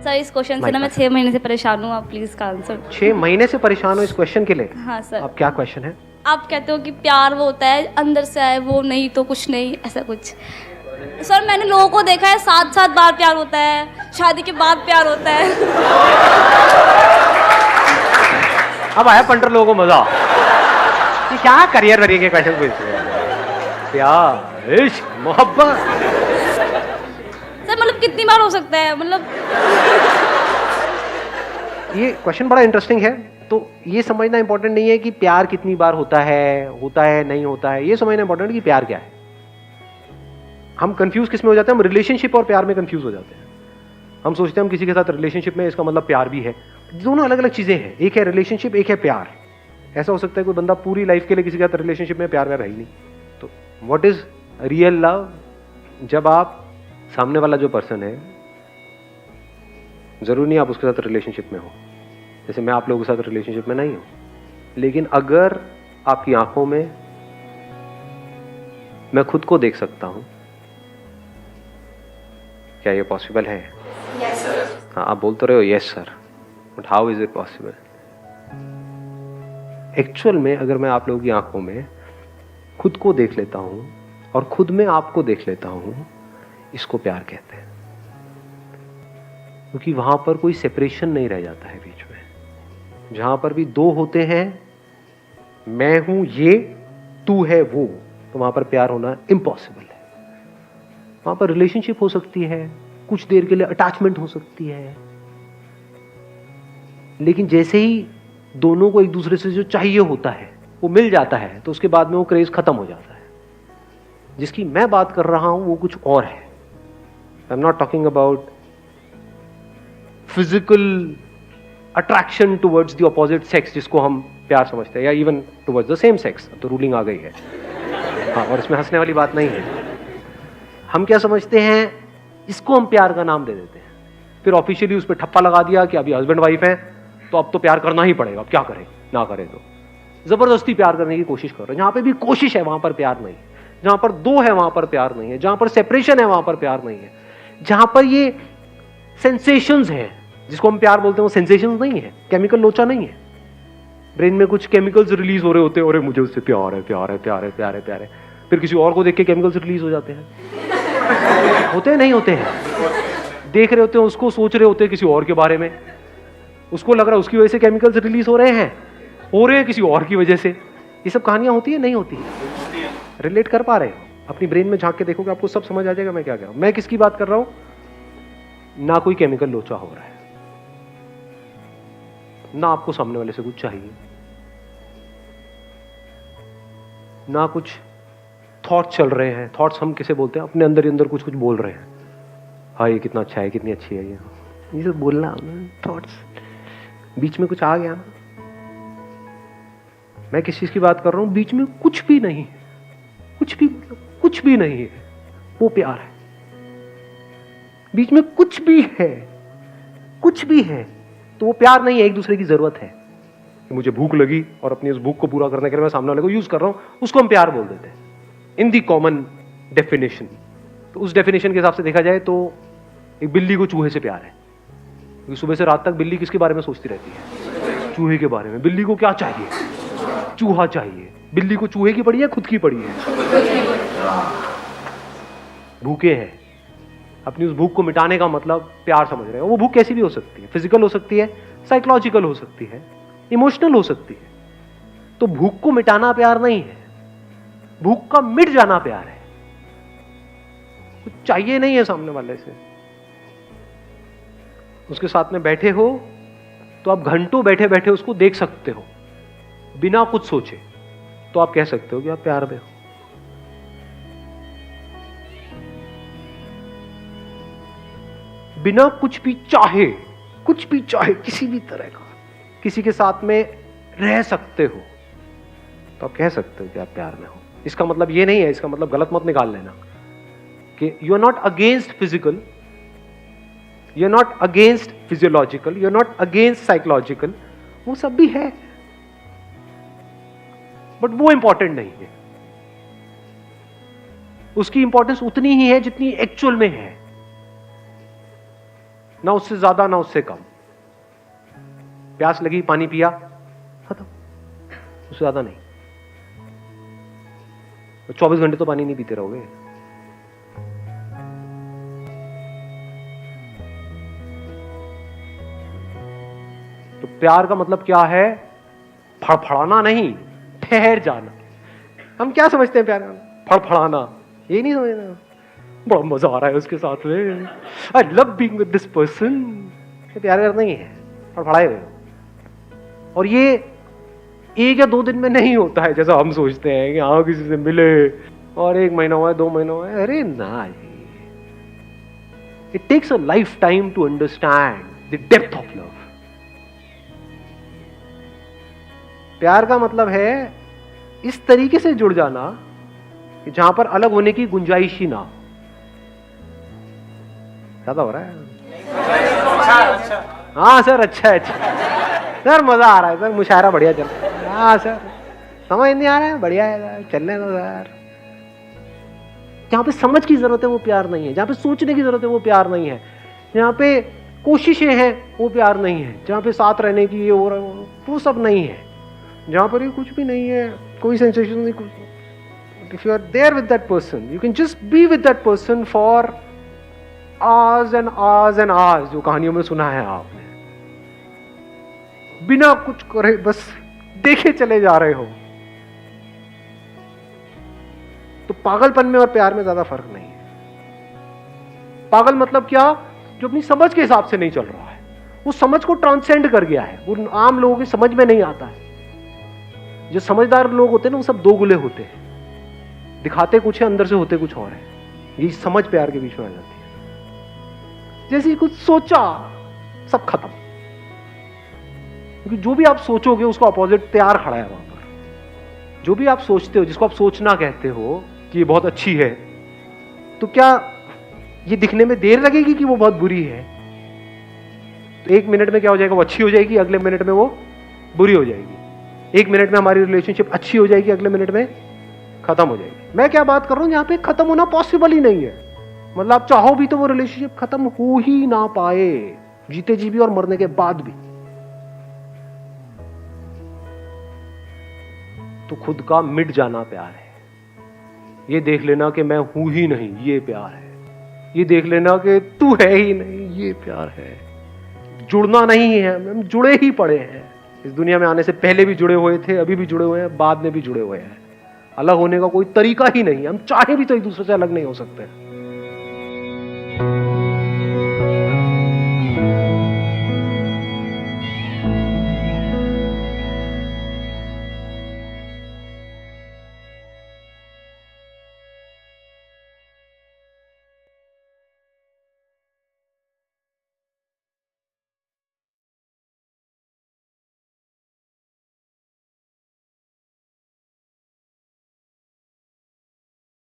Sir इस question से ना मैं 6 महीने से परेशान हूँ, आप प्लीज़ का आंसर। 6 महीने से परेशान हो इस क्वेश्चन के लिए? हाँ सर। अब क्या क्वेश्चन है? आप कहते हो कि प्यार वो होता है अंदर से आए, वो नहीं तो कुछ नहीं, ऐसा कुछ। सर मैंने लोगों को देखा है 7-7 बार प्यार होता है, शादी के बाद प्यार होता है। अब आया पंटर लोगों को मजा। ये क्या करियर वरियर के क्वेश्चन पूछते हैं? प्यार, इश्क, मोहब्बत। सर मतलब कितनी बार हो सकता है, मतलब ये क्वेश्चन बड़ा इंटरेस्टिंग है। तो ये समझना इंपॉर्टेंट नहीं है कि प्यार कितनी बार होता है नहीं होता है। ये समझना इंपॉर्टेंट है कि प्यार क्या है। हम कंफ्यूज किस में हो जाते हैं? हम रिलेशनशिप और प्यार में कंफ्यूज हो जाते हैं। हम सोचते हैं हम किसी के साथ रिलेशनशिप में, इसका मतलब प्यार भी है। दोनों अलग अलग चीजें हैं। एक है रिलेशनशिप, एक है प्यार। ऐसा हो सकता है कोई बंदा पूरी लाइफ के लिए किसी के साथ रिलेशनशिप में, प्यार में रही नहीं। तो व्हाट इज रियल लव? जब आप सामने वाला जो पर्सन है, जरूरी नहीं आप उसके साथ रिलेशनशिप में हो। जैसे मैं आप लोगों के साथ रिलेशनशिप में नहीं हूं, लेकिन अगर आपकी आंखों में मैं खुद को देख सकता हूं, क्या ये पॉसिबल है? Yes sir. हाँ, आप बोल तो रहे हो yes sir, but how is it possible? Actual में अगर मैं आप लोगों की आंखों में खुद को देख लेता हूं और खुद में आपको देख लेता हूं, इसको प्यार कहते हैं। क्योंकि वहां पर कोई सेपरेशन नहीं रह जाता है बीच में। जहां पर भी दो होते हैं, मैं हूं ये, तू है वो, तो वहां पर प्यार होना इम्पॉसिबल है। वहां पर रिलेशनशिप हो सकती है, कुछ देर के लिए अटैचमेंट हो सकती है, लेकिन जैसे ही दोनों को एक दूसरे से जो चाहिए होता है वो मिल जाता है, तो उसके बाद में वो क्रेज खत्म हो जाता है। जिसकी मैं बात कर रहा हूं वो कुछ और है। I am not talking about physical attraction towards the opposite sex, जिसको हम प्यार समझते हैं, या even towards the same sex. तो रूलिंग आ गई है। हाँ, और इसमें हंसने वाली बात नहीं है। हम क्या समझते हैं, इसको हम प्यार का नाम दे देते हैं, फिर ऑफिशियली उस पर ठप्पा लगा दिया कि अभी हस्बैंड वाइफ हैं तो अब तो प्यार करना ही पड़ेगा, अब क्या करें ना करें। तो जबरदस्ती प्यार करने की कोशिश कर रहे हैं। जहां पे भी कोशिश है वहां पर प्यार नहीं है। जहां पर दो है वहां पर प्यार नहीं है। जहां पर सेपरेशन है वहां पर प्यार नहीं है। जहां पर ये सेंसेशंस है, जिसको हम प्यार बोलते हैं, वो सेंसेशंस नहीं है, केमिकल लोचा नहीं है। ब्रेन में कुछ केमिकल्स रिलीज हो रहे होते हैं, अरे मुझे उससे प्यार है, प्यार है, प्यार है, प्यार है, प्यार है। फिर किसी और को देख के केमिकल्स रिलीज हो जाते हैं। होते हैं नहीं होते हैं? देख रहे होते हैं उसको, सोच रहे होते हैं किसी और के बारे में, उसको लग रहा है उसकी वजह से केमिकल्स रिलीज हो रहे हैं किसी और की वजह से। ये सब कहानियां होती है नहीं होती है? रिलेट कर पा रहे हो? अपनी ब्रेन में झांक के देखोगे आपको सब समझ आ जाएगा मैं क्या कह रहा हूं। मैं किसकी बात कर रहा हूं? ना कोई केमिकल लोचा हो रहा है, ना आपको सामने वाले से कुछ चाहिए, ना कुछ थॉट चल रहे हैं। थॉट्स हम किसे बोलते हैं? अपने अंदर ही अंदर कुछ कुछ बोल रहे हैं। हाँ ये कितना अच्छा है, कितनी अच्छी है, ये सब बोलना, थॉट्स बीच में कुछ आ गया ना। मैं किस चीज की बात कर रहा हूं? बीच में कुछ भी नहीं है, कुछ भी नहीं है, वो प्यार है। बीच में कुछ भी है तो वो प्यार नहीं है, एक दूसरे की जरूरत है। मुझे भूख लगी और अपनी उस भूख को पूरा करने के लिए मैं सामने वाले को यूज कर रहा हूं, उसको हम प्यार बोल देते हैं इन दी कॉमन डेफिनेशन। तो उस डेफिनेशन के हिसाब से देखा जाए तो एक बिल्ली को चूहे से प्यार है, क्योंकि सुबह से रात तक बिल्ली किसके बारे में सोचती रहती है? चूहे के बारे में। बिल्ली को क्या चाहिए? चूहा चाहिए। बिल्ली को चूहे की पड़ी है, खुद की पड़ी है? भूखे हैं, अपनी उस भूख को मिटाने का मतलब प्यार समझ रहे हैं। वो भूख कैसी भी हो सकती है, फिजिकल हो सकती है, साइकोलॉजिकल हो सकती है, इमोशनल हो सकती है। तो भूख को मिटाना प्यार नहीं है, भूख का मिट जाना प्यार है। कुछ चाहिए नहीं है सामने वाले से, उसके साथ में बैठे हो तो आप घंटों बैठे बैठे उसको देख सकते हो बिना कुछ सोचे, तो आप कह सकते हो कि आप प्यार में हो। बिना कुछ भी चाहे किसी भी तरह का किसी के साथ में रह सकते हो, तो आप कह सकते हो कि आप प्यार में हो। इसका मतलब ये नहीं है, इसका मतलब गलत मत निकाल लेना कि you are not against physical, you are not against physiological, you are not against psychological. वो सब भी है, बट वो इंपॉर्टेंट नहीं है। उसकी इंपॉर्टेंस उतनी ही है जितनी एक्चुअल में है। ना उससे ज्यादा ना उससे कम। प्यास लगी, पानी पिया, खत्म, उससे ज्यादा नहीं। 24 घंटे तो पानी नहीं पीते रहोगे। तो प्यार का मतलब क्या है? फड़फड़ाना नहीं, ठहर जाना। हम क्या समझते हैं प्यार का? फड़फड़ाना, ये नहीं समझना बड़ा मजा आ रहा है उसके साथ में, I love being with this person. ये प्यार करना ही है, फड़फड़ाए हुए। और ये 1 या 2 दिन में नहीं होता है जैसा हम सोचते हैं कि हाँ किसी से मिले और 1 महीना हुआ है, 2 महीना हुआ है। अरे ना जी, it takes a life time to understand the depth of love. प्यार का मतलब है इस तरीके से जुड़ जाना कि जहां पर अलग होने की गुंजाइश ही ना हो। ज्यादा हो रहा है? हाँ सर, अच्छा है, अच्छा सर, मजा आ रहा है सर, मुशायरा बढ़िया चल रहा है। हाँ सर, समझ नहीं आ रहा है, बढ़िया है सर, चलने दो सर। जहां पे समझ की जरूरत है वो प्यार नहीं है, जहां पे सोचने की जरूरत है वो प्यार नहीं है, जहां पे कोशिशें हैं वो प्यार नहीं है, जहां पे साथ रहने की ये हो रहा है वो सब नहीं है, जहां पर ये कुछ भी नहीं है, कोई सेंसेशन नहीं, कुछ। If you are there with that person, you can just be with that person for hours and hours and hours, जो कहानियों में सुना है आपने, बिना कुछ करे बस देखे चले जा रहे हो। तो पागलपन में और प्यार में ज्यादा फर्क नहीं है। पागल मतलब क्या? जो अपनी समझ के हिसाब से नहीं चल रहा है, वो समझ को ट्रांसेंड कर गया है, वो आम लोगों की समझ में नहीं आता है। जो समझदार लोग होते हैं ना, वो सब 2 गुले होते हैं, दिखाते कुछ है, अंदर से होते कुछ और है। ये समझ प्यार के बीच में आ जाती है। जैसे कुछ सोचा, सब खत्म, क्योंकि जो भी आप सोचोगे उसका अपोजिट तैयार खड़ा है वहां पर। जो भी आप सोचते हो, जिसको आप सोचना कहते हो कि ये बहुत अच्छी है, तो क्या ये दिखने में देर लगेगी कि वो बहुत बुरी है? तो 1 मिनट में क्या हो जाएगा? वो अच्छी हो जाएगी, अगले मिनट में वो बुरी हो जाएगी। 1 मिनट में हमारी रिलेशनशिप अच्छी हो जाएगी, अगले मिनट में खत्म हो जाएगी। मैं क्या बात कर रहा हूं, यहां पे खत्म होना पॉसिबल ही नहीं है। मतलब आप चाहो भी तो वो रिलेशनशिप खत्म हो ही ना पाए, जीते जी भी और मरने के बाद भी। तो खुद का मिट जाना प्यार है। ये देख लेना कि मैं हूं ही नहीं, ये प्यार है। ये देख लेना कि तू है ही नहीं, ये प्यार है। जुड़ना नहीं है, हम जुड़े ही पड़े हैं। इस दुनिया में आने से पहले भी जुड़े हुए थे, अभी भी जुड़े हुए हैं, बाद में भी जुड़े हुए हैं। अलग होने का कोई तरीका ही नहीं है। हम चाहे भी तो एक दूसरे से अलग नहीं हो सकते।